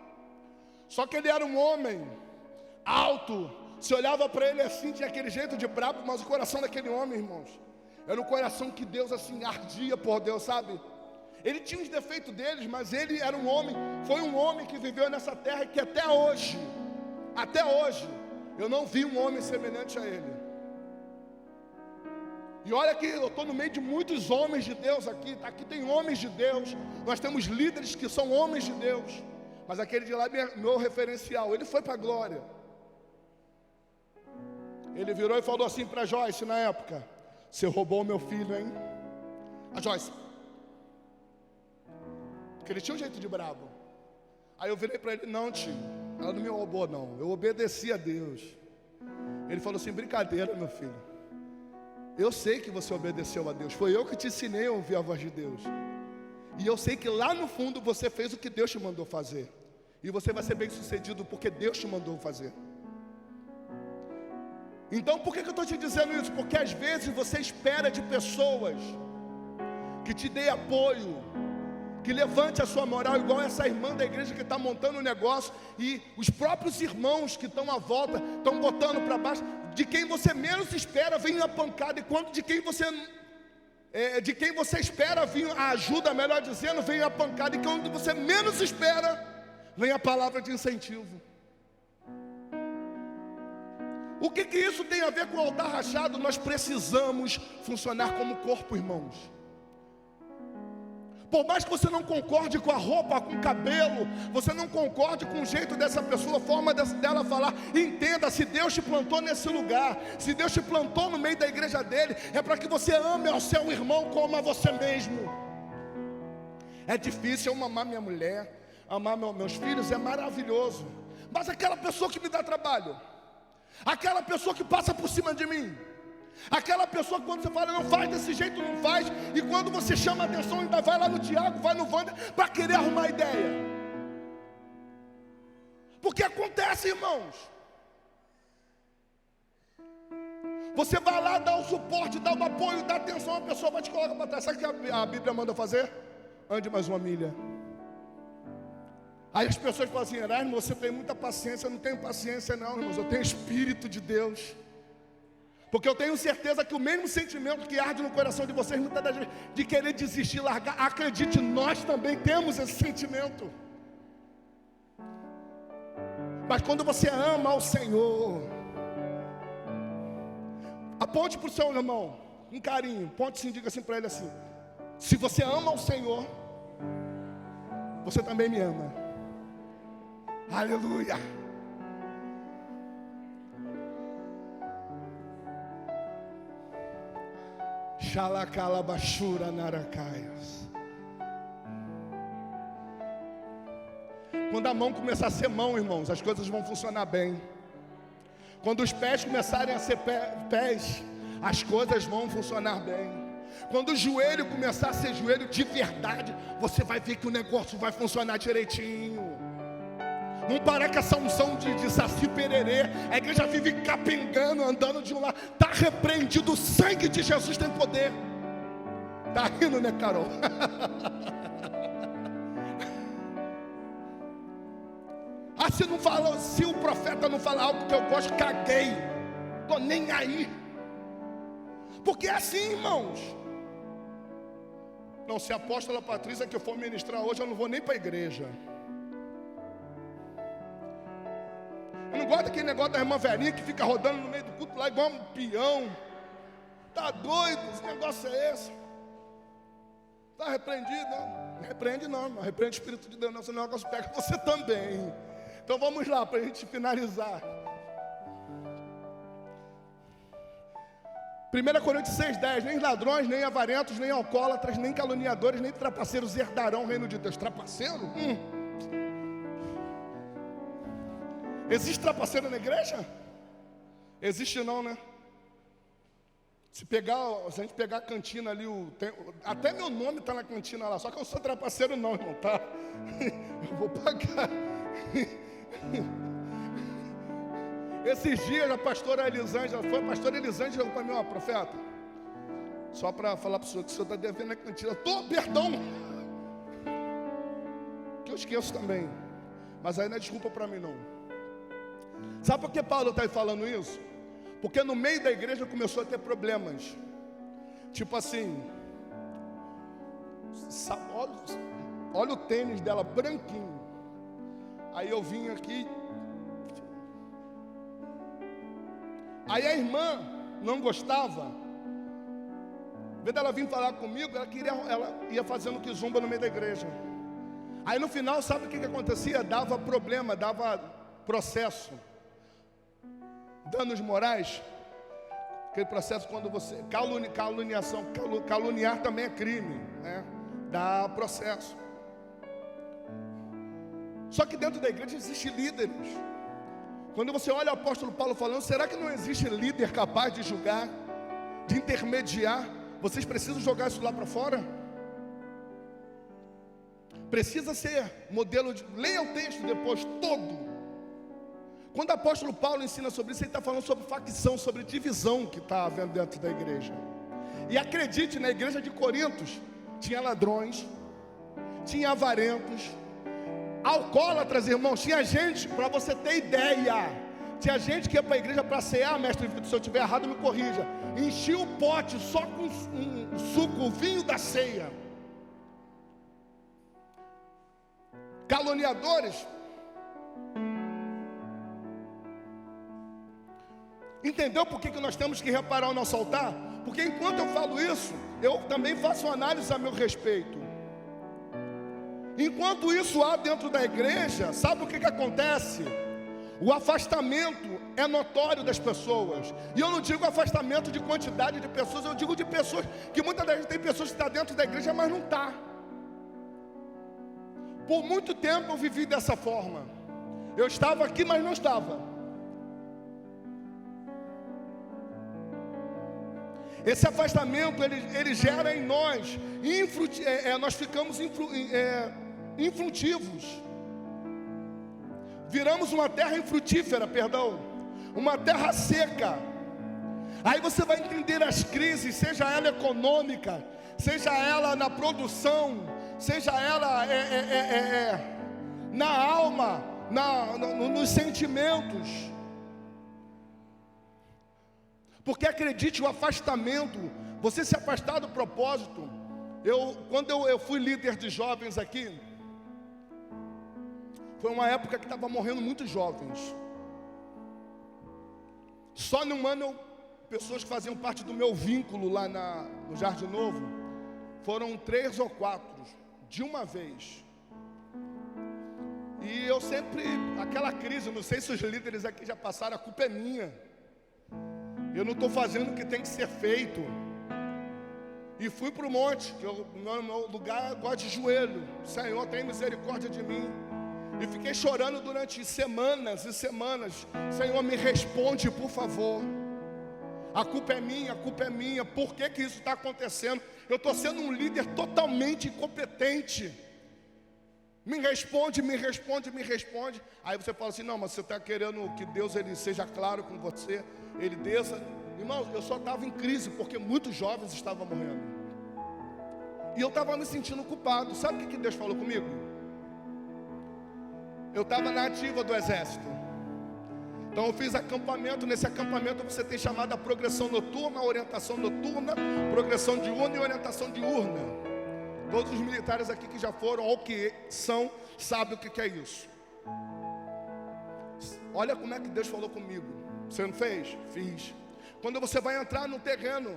Só que ele era um homem alto. Se olhava para ele assim, tinha aquele jeito de brabo. Mas o coração daquele homem, irmãos, era um coração que Deus assim ardia por Deus, sabe? Ele tinha os defeitos deles, mas ele era um homem. Foi um homem que viveu nessa terra, que até hoje, eu não vi um homem semelhante a ele. E olha que eu estou no meio de muitos homens de Deus aqui. Aqui tem homens de Deus. Nós temos líderes que são homens de Deus. Mas aquele de lá é meu referencial. Ele foi para a glória. Ele virou e falou assim para Joyce na época: você roubou o meu filho, hein? A Joyce, porque ele tinha um jeito de brabo. Aí eu virei para ele: não, tio, ela não me roubou não, eu obedeci a Deus. Ele falou assim: brincadeira, meu filho, eu sei que você obedeceu a Deus. Foi eu que te ensinei a ouvir a voz de Deus. E eu sei que lá no fundo você fez o que Deus te mandou fazer. E você vai ser bem sucedido porque Deus te mandou fazer. Então por que eu estou te dizendo isso? Porque às vezes você espera de pessoas que te dê apoio, que levante a sua moral, igual essa irmã da igreja que está montando um negócio, e os próprios irmãos que estão à volta estão botando para baixo. De quem você menos espera vem a pancada, e quando de quem você espera vir a ajuda, melhor dizendo, vem a pancada, e quando você menos espera vem a palavra de incentivo. O que isso tem a ver com o altar rachado? Nós precisamos funcionar como corpo, irmãos. Por mais que você não concorde com a roupa, com o cabelo, você não concorde com o jeito dessa pessoa, a forma dela falar, entenda, se Deus te plantou nesse lugar, se Deus te plantou no meio da igreja dele, é para que você ame ao seu irmão como a você mesmo. É difícil eu amar minha mulher, amar meus filhos, é maravilhoso, mas aquela pessoa que me dá trabalho, aquela pessoa que passa por cima de mim, aquela pessoa que quando você fala, não faz desse jeito, não faz, e quando você chama a atenção, ainda vai lá no Tiago, vai no Wander, para querer arrumar ideia. Porque acontece, irmãos. Você vai lá, dá o suporte, dá o apoio, dá atenção, a pessoa vai te colocar para trás. Sabe o que a Bíblia manda fazer? Ande mais uma milha. Aí as pessoas falam assim, Erasmo, você tem muita paciência. Eu não tenho paciência não, irmãos, eu tenho Espírito de Deus. Porque eu tenho certeza que o mesmo sentimento que arde no coração de vocês, muitas das vezes, de querer desistir, largar, acredite, nós também temos esse sentimento. Mas quando você ama ao Senhor, aponte para o seu irmão, com carinho, ponte assim, diga assim para ele assim, se você ama ao Senhor, você também me ama. Aleluia. Xalacalabachura naracaias. Quando a mão começar a ser mão, irmãos, as coisas vão funcionar bem. Quando os pés começarem a ser pés, as coisas vão funcionar bem. Quando o joelho começar a ser joelho de verdade, você vai ver que o negócio vai funcionar direitinho. Não parar com essa unção de Saci Pererê. A igreja vive capengando, andando de um lado. Está repreendido, o sangue de Jesus tem poder. Está rindo, né, Carol? Se o profeta não falar algo que eu gosto, caguei. Estou nem aí. Porque é assim, irmãos. Não, se a apóstola Patrícia que eu for ministrar hoje, eu não vou nem para a igreja. Eu não gosto daquele negócio da irmã velhinha que fica rodando no meio do culto lá igual um peão. Tá doido? Esse negócio é esse? Está repreendido? Não repreende não, irmão. Repreende o Espírito de Deus não, senão o negócio pega você também. Então vamos lá para a gente finalizar. 1 Coríntios 6,10, nem ladrões, nem avarentos, nem alcoólatras, nem caluniadores, nem trapaceiros herdarão o reino de Deus. Trapaceiro? Existe trapaceiro na igreja? Existe não, né? Se a gente pegar a cantina ali, até meu nome está na cantina lá, só que eu não sou trapaceiro não, irmão, tá? Eu vou pagar. Esses dias a pastora Elisângela, pastora Elisângela para mim, ó, profeta, só para falar para o senhor que o senhor está devendo na cantina, perdão, que eu esqueço também, mas aí não é desculpa para mim não. Sabe por que Paulo está falando isso? Porque no meio da igreja começou a ter problemas, tipo assim, olha o tênis dela branquinho, aí eu vim aqui, aí a irmã não gostava, em vez dela vir falar comigo, ela ia fazendo que zumba no meio da igreja. Aí no final, sabe o que acontecia? Dava problema, dava processo, danos morais. Aquele processo quando você, caluniar também é crime, né? Dá processo. Só que dentro da igreja existem líderes. Quando você olha o apóstolo Paulo falando, será que não existe líder capaz de julgar, de intermediar? Vocês precisam jogar isso lá para fora? Precisa ser modelo de... Leia o texto depois, todo. Quando o apóstolo Paulo ensina sobre isso, ele está falando sobre facção, sobre divisão que está havendo dentro da igreja. E acredite, na igreja de Corintos, tinha ladrões, tinha avarentos, alcoólatras, irmãos. Tinha gente, para você ter ideia, tinha gente que ia para a igreja para cear, mestre, se eu estiver errado me corrija, enchia o pote só com um suco, o vinho da ceia. Caluniadores. Entendeu por que nós temos que reparar o nosso altar? Porque enquanto eu falo isso, eu também faço uma análise a meu respeito. Enquanto isso há dentro da igreja, sabe o que acontece? O afastamento é notório das pessoas. E eu não digo afastamento de quantidade de pessoas, eu digo de pessoas que muitas vezes tem pessoas que estão dentro da igreja, mas não está. Por muito tempo eu vivi dessa forma. Eu estava aqui, mas não estava. Esse afastamento, ele gera em nós, nós ficamos infrutivos. Viramos uma terra infrutífera, uma terra seca. Aí você vai entender as crises, seja ela econômica, seja ela na produção, seja ela na alma, nos sentimentos. Porque acredite, o afastamento, você se afastar do propósito. Quando eu fui líder de jovens aqui, foi uma época que estava morrendo muitos jovens. Só num ano, pessoas que faziam parte do meu vínculo lá no Jardim Novo, foram 3 ou 4, de uma vez. E eu sempre, aquela crise, não sei se os líderes aqui já passaram, a culpa é minha. Eu não estou fazendo o que tem que ser feito. E fui para o monte, que o meu lugar é gosto de joelho. Senhor, tem misericórdia de mim. E fiquei chorando durante semanas e semanas. Senhor, me responde, por favor. A culpa é minha. Por que isso está acontecendo? Eu estou sendo um líder totalmente incompetente. Me responde. Aí você fala assim, não, mas você está querendo que Deus ele seja claro com você. Ele desça. Irmão, eu só estava em crise, porque muitos jovens estavam morrendo. E eu estava me sentindo culpado. Sabe o que Deus falou comigo? Eu estava na ativa do exército. Então eu fiz acampamento. Nesse acampamento você tem chamada progressão noturna, orientação noturna, progressão diurna e orientação diurna. Todos os militares aqui que já foram ou que são, sabem o que é isso. Olha como é que Deus falou comigo. Você não fez? Fiz. Quando você vai entrar no terreno,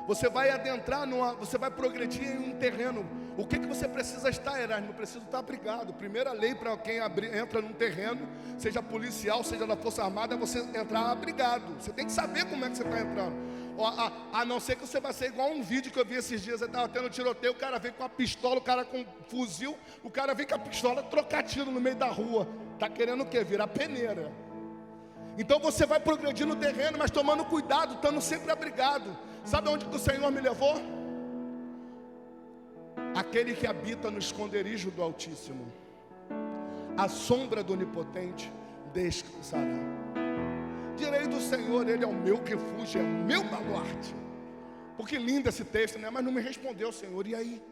você vai adentrar, você vai progredir em um terreno. O que você precisa estar, Erasmo? Precisa estar abrigado. Primeira lei para quem entra num terreno, seja policial, seja da Força Armada, é você entrar abrigado. Você tem que saber como é que você está entrando. A não ser que você vai ser igual um vídeo que eu vi esses dias. Eu estava tendo tiroteio, o cara vem com a pistola, o cara com um fuzil, o cara vem com a pistola trocar tiro no meio da rua. Está querendo o quê? Virar peneira. Então você vai progredir no terreno, mas tomando cuidado, estando sempre abrigado. Sabe onde que o Senhor me levou? Aquele que habita no esconderijo do Altíssimo, a sombra do Onipotente descansará. Direi do Senhor, Ele é o meu refúgio, é o meu baluarte. Porque lindo esse texto, né? Mas não me respondeu, Senhor, e aí?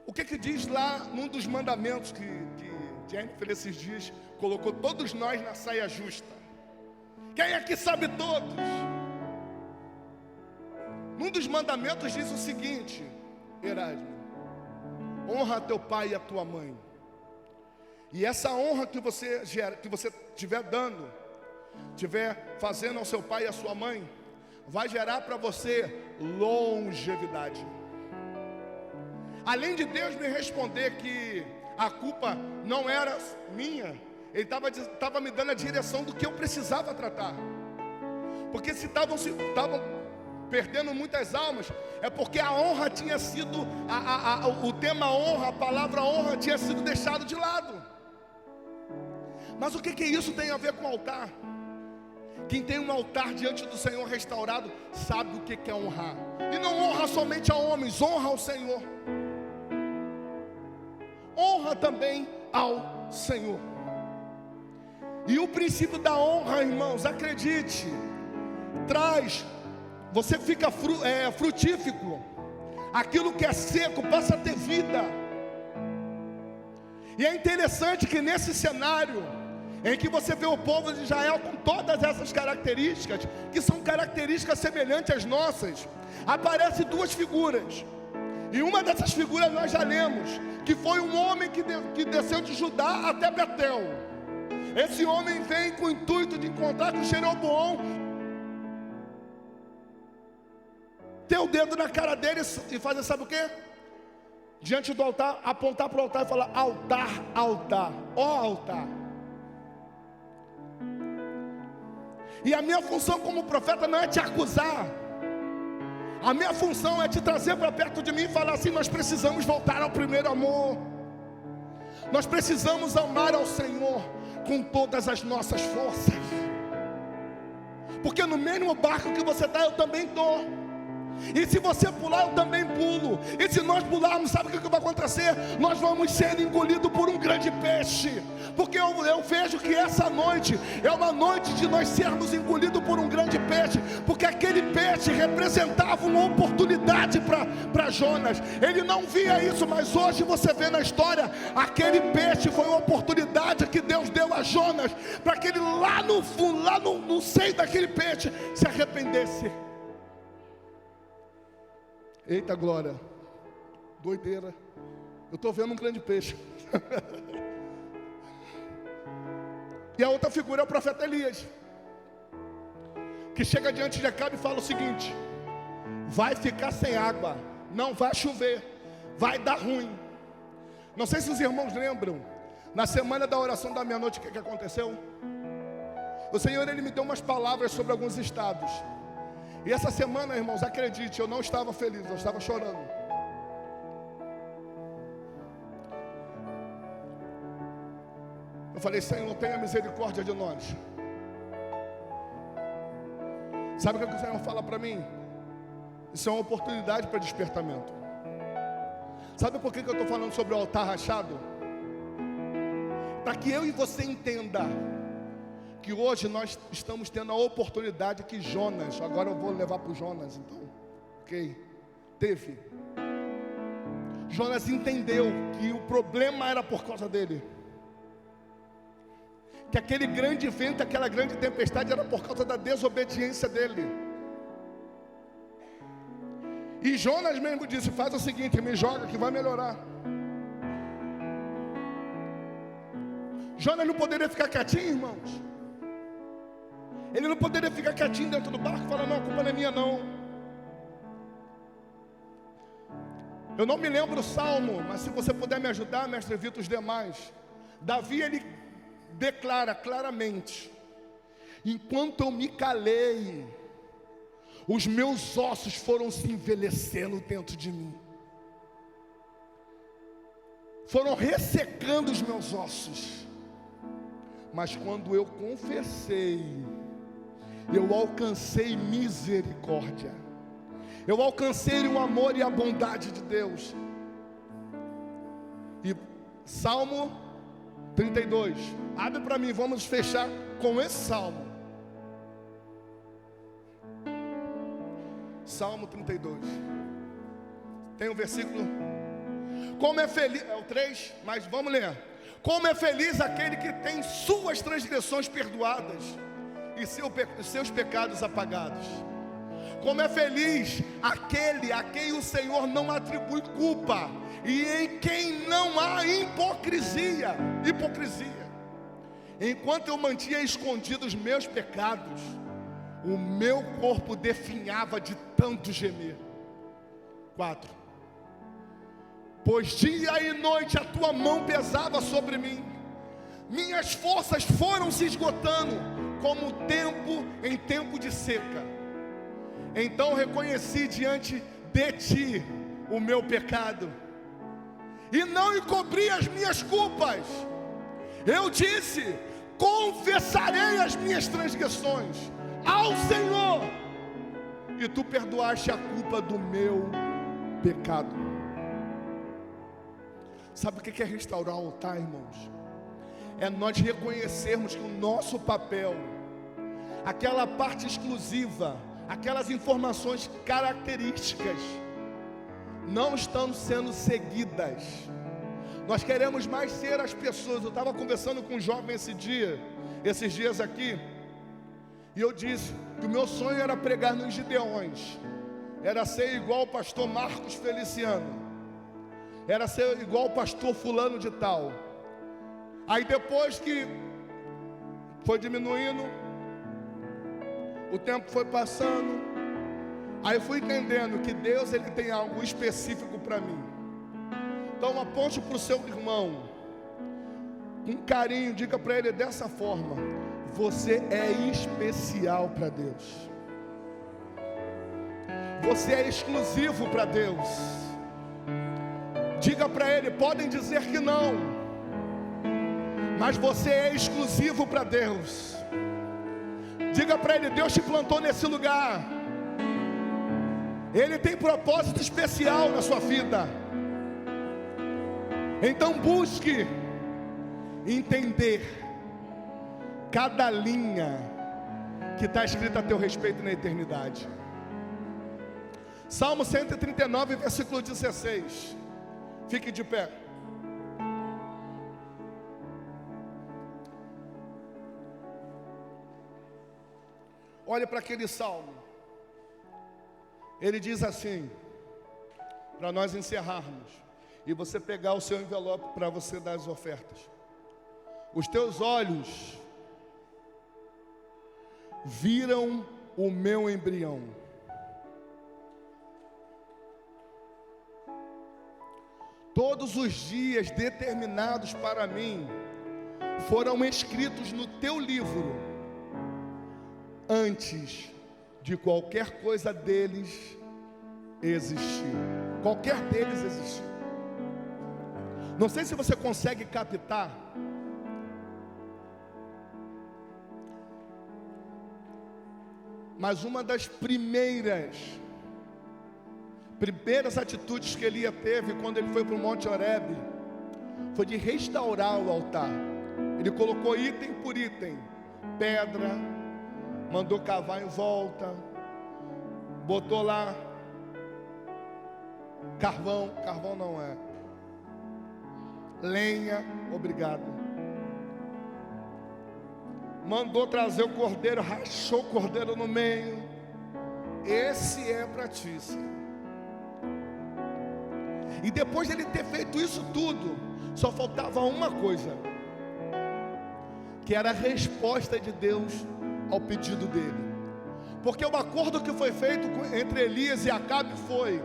O que diz lá num dos mandamentos que Jennifer esses dias colocou todos nós na saia justa? Quem aqui sabe todos? Num dos mandamentos diz o seguinte, Erasmo: honra teu pai e a tua mãe. E essa honra que você estiver dando, estiver fazendo ao seu pai e à sua mãe, vai gerar para você longevidade. Além de Deus me responder que a culpa não era minha, Ele estava me dando a direção do que eu precisava tratar. Porque se estavam perdendo muitas almas, é porque a honra tinha sido, o tema honra, a palavra honra tinha sido deixado de lado. Mas o que isso tem a ver com o altar? Quem tem um altar diante do Senhor restaurado, sabe o que é honrar. E não honra somente a homens, honra ao Senhor. Honra também ao Senhor. E o princípio da honra, irmãos, acredite, você fica frutífico. Aquilo que é seco passa a ter vida. E é interessante que nesse cenário em que você vê o povo de Israel com todas essas características, que são características semelhantes às nossas, aparecem duas figuras. E uma dessas figuras nós já lemos, que foi um homem que desceu de Judá até Betel. Esse homem vem com o intuito de encontrar com Jeroboão. ter o dedo na cara dele e fazer sabe o quê? Diante do altar, apontar para o altar e falar: altar, altar, ó altar. E a minha função como profeta não é te acusar. A minha função é te trazer para perto de mim e falar assim: nós precisamos voltar ao primeiro amor. Nós precisamos amar ao Senhor com todas as nossas forças. Porque no mesmo barco que você está, eu também estou. E se você pular, eu também pulo. E se nós pularmos, sabe o que vai acontecer? Nós vamos ser engolidos por um grande peixe. Porque eu vejo que essa noite é uma noite de nós sermos engolidos por um grande peixe. Porque aquele peixe representava uma oportunidade para Jonas. Ele não via isso, mas hoje você vê na história, aquele peixe foi uma oportunidade que Deus deu a Jonas, para que ele lá no fundo, lá no seio daquele peixe, se arrependesse. Eita glória, doideira, eu estou vendo um grande peixe. E a outra figura é o profeta Elias, que chega diante de Acabe e fala o seguinte: vai ficar sem água, não vai chover, vai dar ruim. Não sei se os irmãos lembram, na semana da oração da meia-noite, o que aconteceu? O Senhor, Ele me deu umas palavras sobre alguns estados. E essa semana, irmãos, acredite, eu não estava feliz, eu estava chorando. Eu falei: Senhor, tenha misericórdia de nós. Sabe o que o Senhor fala para mim? Isso é uma oportunidade para despertamento. Sabe por que eu estou falando sobre o altar rachado? Para que eu e você entenda que hoje nós estamos tendo a oportunidade que Jonas, agora eu vou levar para o Jonas então, ok? Jonas entendeu que o problema era por causa dele, que aquele grande vento, aquela grande tempestade era por causa da desobediência dele. E Jonas mesmo disse: faz o seguinte, me joga que vai melhorar. Jonas não poderia ficar quietinho, irmãos. Ele não poderia ficar quietinho dentro do barco e falar: não, a culpa não é minha não. Eu não me lembro o salmo, mas se você puder me ajudar, mestre Vitor, os demais. Davi, ele declara claramente: enquanto eu me calei, os meus ossos foram se envelhecendo dentro de mim. Foram ressecando os meus ossos. Mas quando eu confessei, eu alcancei misericórdia. Eu alcancei o amor e a bondade de Deus. E Salmo 32. Abre para mim, vamos fechar com esse salmo. Salmo 32. Tem um versículo. Como é feliz, é o 3, mas vamos ler. Como é feliz aquele que tem suas transgressões perdoadas e seus pecados apagados. Como é feliz aquele a quem o Senhor não atribui culpa e em quem não há hipocrisia. Enquanto eu mantinha escondidos os meus pecados, o meu corpo definhava de tanto gemer. 4. Pois dia e noite a tua mão pesava sobre mim. Minhas forças foram se esgotando, como o tempo em tempo de seca. Então reconheci diante de ti o meu pecado, e não encobri as minhas culpas. Eu disse: confessarei as minhas transgressões ao Senhor, e tu perdoaste a culpa do meu pecado. Sabe o que é restaurar o altar, irmãos? É nós reconhecermos que o nosso papel, aquela parte exclusiva, aquelas informações características, não estão sendo seguidas. Nós queremos mais ser as pessoas. Eu estava conversando com um jovem esses dias aqui, e eu disse que o meu sonho era pregar nos Gideões, era ser igual o pastor Marcos Feliciano, era ser igual o pastor fulano de tal. Aí depois que foi diminuindo, o tempo foi passando, Aí eu fui entendendo que Deus, Ele tem algo específico para mim. Então aponte para o seu irmão, com carinho, diga para ele dessa forma: você é especial para Deus. Você é exclusivo para Deus. Diga para ele: podem dizer que não, mas você é exclusivo para Deus. Diga para ele: Deus te plantou nesse lugar. Ele tem propósito especial na sua vida. Então busque entender cada linha que está escrita a teu respeito na eternidade. Salmo 139, versículo 16. Fique de pé. Olhe para aquele salmo. Ele diz assim, para nós encerrarmos, e você pegar o seu envelope para você dar as ofertas: os teus olhos viram o meu embrião. Todos os dias determinados para mim foram escritos no teu livro, antes de qualquer coisa deles existir. Qualquer deles existir. Não sei se você consegue captar, mas uma das primeiras atitudes que Elias teve quando ele foi para o Monte Horebe foi de restaurar o altar. Ele colocou item por item, pedra, mandou cavar em volta, botou lá carvão não é, lenha, obrigado. Mandou trazer o cordeiro, rachou o cordeiro no meio. Esse é para ti, Senhor. E depois de ele ter feito isso tudo, só faltava uma coisa, que era a resposta de Deus ao pedido dele. Porque o acordo que foi feito entre Elias e Acabe foi: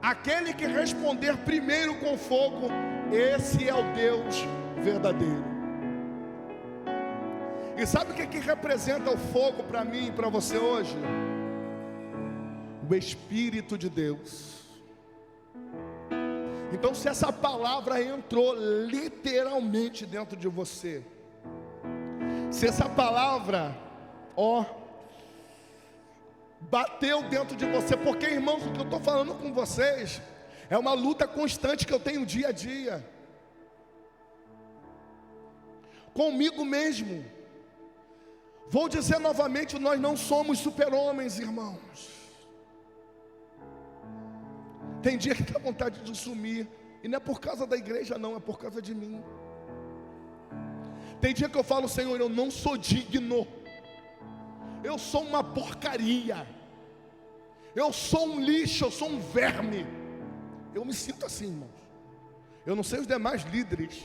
aquele que responder primeiro com fogo, esse é o Deus verdadeiro. E sabe o que representa o fogo para mim e para você hoje? O Espírito de Deus. Então, se essa palavra entrou literalmente dentro de você, se essa palavra, bateu dentro de você, porque, irmãos, o que eu estou falando com vocês é uma luta constante que eu tenho dia a dia, comigo mesmo. Vou dizer novamente, nós não somos super-homens, irmãos. Tem dia que dá vontade de sumir, e não é por causa da igreja não, é por causa de mim. Tem dia que eu falo: Senhor, eu não sou digno, eu sou uma porcaria, eu sou um lixo, eu sou um verme. Eu me sinto assim, irmãos. Eu não sei os demais líderes,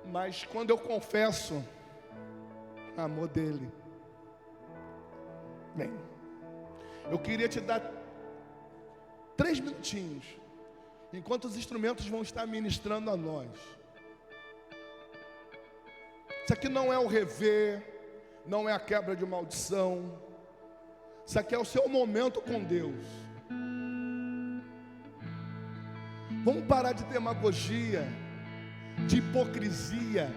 mas quando eu confesso, amor dele. Bem, eu queria te dar 3 minutinhos, enquanto os instrumentos vão estar ministrando a nós. Isso aqui não é o rever, não é a quebra de maldição. Isso aqui é o seu momento com Deus. Vamos parar de demagogia, de hipocrisia.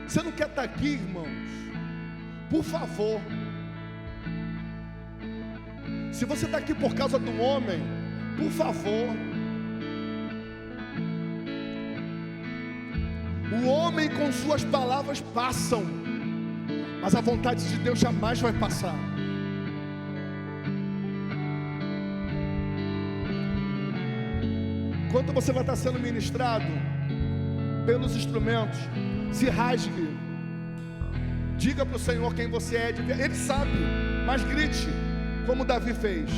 Você não quer estar aqui, irmãos? Por favor, se você está aqui por causa do homem, por favor, o homem com suas palavras passam, mas a vontade de Deus jamais vai passar. Enquanto você vai estar sendo ministrado pelos instrumentos, se rasgue. Diga para o Senhor quem você é. Ele sabe, mas grite como Davi fez.